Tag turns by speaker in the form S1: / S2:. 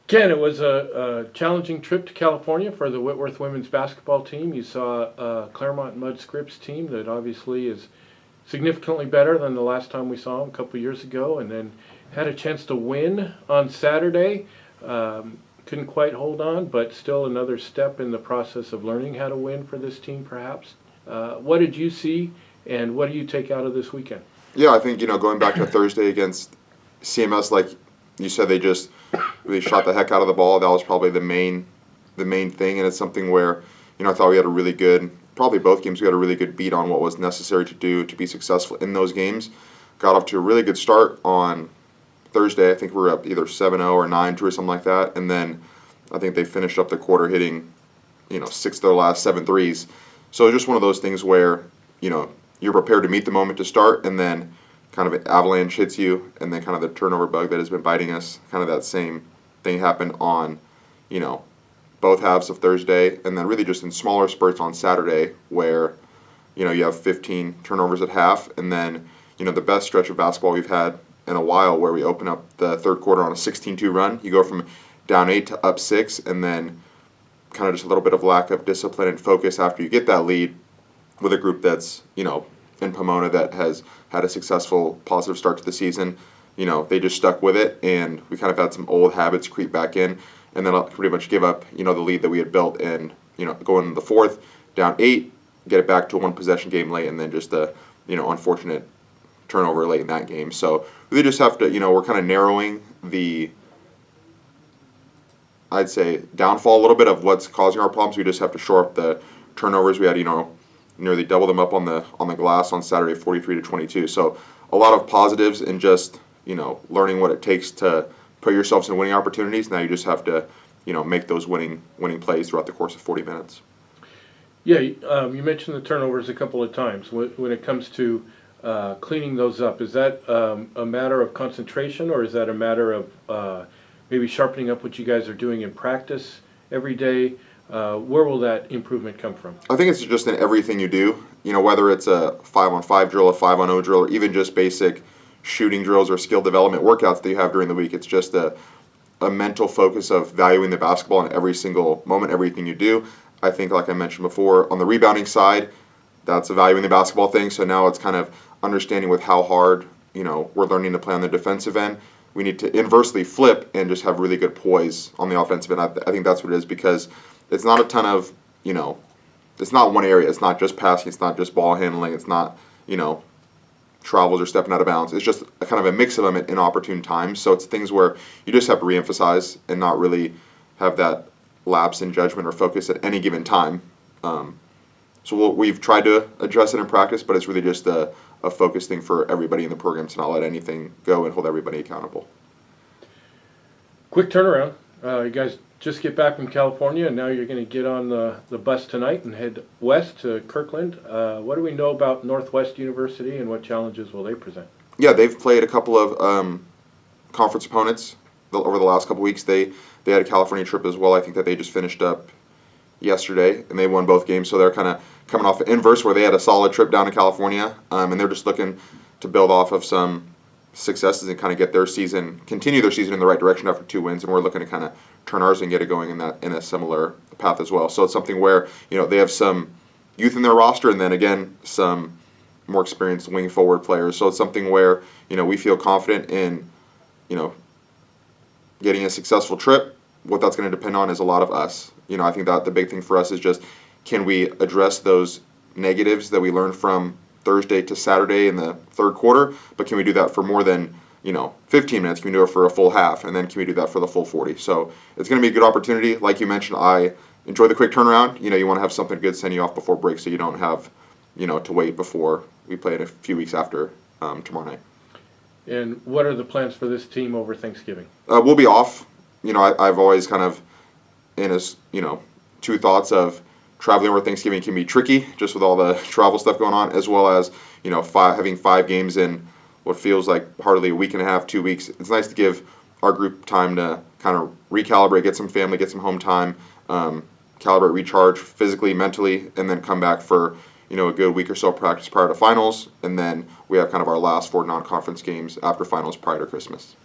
S1: Ken, it was a challenging trip to California for the Whitworth women's basketball team. You saw Claremont Mudd Scripps team that obviously is significantly better than the last time we saw them a couple years ago, and then had a chance to win on Saturday. Couldn't quite hold on, but still another step in the process of learning how to win for this team, perhaps. What did you see, and what do you take out of this weekend?
S2: Yeah, I think, going back to Thursday against CMS, like you said, they just really shot the heck out of the ball. That was probably the main thing, and it's something where, I thought we had a really good, probably both games, we had a really good beat on what was necessary to do to be successful in those games. Got off to a really good start on Thursday. I think we were up either 7-0 or 9-2 or something like that, and then I think they finished up the quarter hitting, 6 of their last 7 threes. So it's just one of those things where, you're prepared to meet the moment to start, and then kind of an avalanche hits you, and then kind of the turnover bug that has been biting us. Kind of that same thing happened on, both halves of Thursday, and then really just in smaller spurts on Saturday where, you have 15 turnovers at half, and then, the best stretch of basketball we've had in a while where we open up the third quarter on a 16-2 run. You go from down 8 to up 6, and then kind of just a little bit of lack of discipline and focus after you get that lead with a group that's, in Pomona that has had a successful, positive start to the season. They just stuck with it, and we kind of had some old habits creep back in, and then pretty much give up, the lead that we had built, and, going into the fourth, down 8, get it back to a one-possession game late, and then just a, unfortunate turnover late in that game. So we just have to, we're kind of narrowing the, I'd say, downfall a little bit of what's causing our problems. We just have to shore up the turnovers. We had, nearly double them up on the glass on Saturday, 43-22. So a lot of positives in just, learning what it takes to put yourselves in winning opportunities. Now you just have to, make those winning plays throughout the course of 40 minutes.
S1: Yeah, you mentioned the turnovers a couple of times. When it comes to cleaning those up, is that a matter of concentration, or is that a matter of maybe sharpening up what you guys are doing in practice every day? Where will that improvement come from?
S2: I think it's just in everything you do. Whether it's a 5-on-5 drill, a 5-on-0 drill, or even just basic shooting drills or skill development workouts that you have during the week. It's just a mental focus of valuing the basketball in every single moment, everything you do. I think, like I mentioned before, on the rebounding side, that's a valuing the basketball thing. So now it's kind of understanding with how hard, we're learning to play on the defensive end. We need to inversely flip and just have really good poise on the offensive end. I think that's what it is, because it's not a ton of, it's not one area. It's not just passing. It's not just ball handling. It's not, travels or stepping out of bounds. It's just a kind of a mix of them at inopportune times. So it's things where you just have to reemphasize and not really have that lapse in judgment or focus at any given time. So we've tried to address it in practice, but it's really just a focus thing for everybody in the program to not let anything go and hold everybody accountable.
S1: Quick turnaround. You guys just get back from California, and now you're going to get on the bus tonight and head west to Kirkland. What do we know about Northwest University, and what challenges will they present?
S2: Yeah, they've played a couple of conference opponents over the last couple weeks. They had a California trip as well. I think that they just finished up yesterday, and they won both games. So they're kind of coming off the inverse, where they had a solid trip down to California, and they're just looking to build off of some successes and kind of get their season, continue their season in the right direction after 2 wins, and we're looking to kind of turn ours and get it going in a similar path as well. So it's something where, they have some youth in their roster, and then again some more experienced wing forward players. So it's something where, we feel confident in, getting a successful trip. What that's going to depend on is a lot of us. I think that the big thing for us is just, can we address those negatives that we learned from Thursday to Saturday in the third quarter, but can we do that for more than 15 minutes? Can we do it for a full half, and then can we do that for the full 40? So it's going to be a good opportunity. Like you mentioned, I enjoy the quick turnaround. You want to have something good send you off before break, so you don't have to wait before we play it a few weeks after tomorrow night.
S1: And what are the plans for this team over Thanksgiving?
S2: We'll be off. I've always kind of two thoughts of traveling over Thanksgiving can be tricky, just with all the travel stuff going on, as well as having 5 games in what feels like hardly a week and a half, 2 weeks. It's nice to give our group time to kind of recalibrate, get some family, get some home time, calibrate, recharge physically, mentally, and then come back for a good week or so of practice prior to finals, and then we have kind of our last 4 non-conference games after finals prior to Christmas.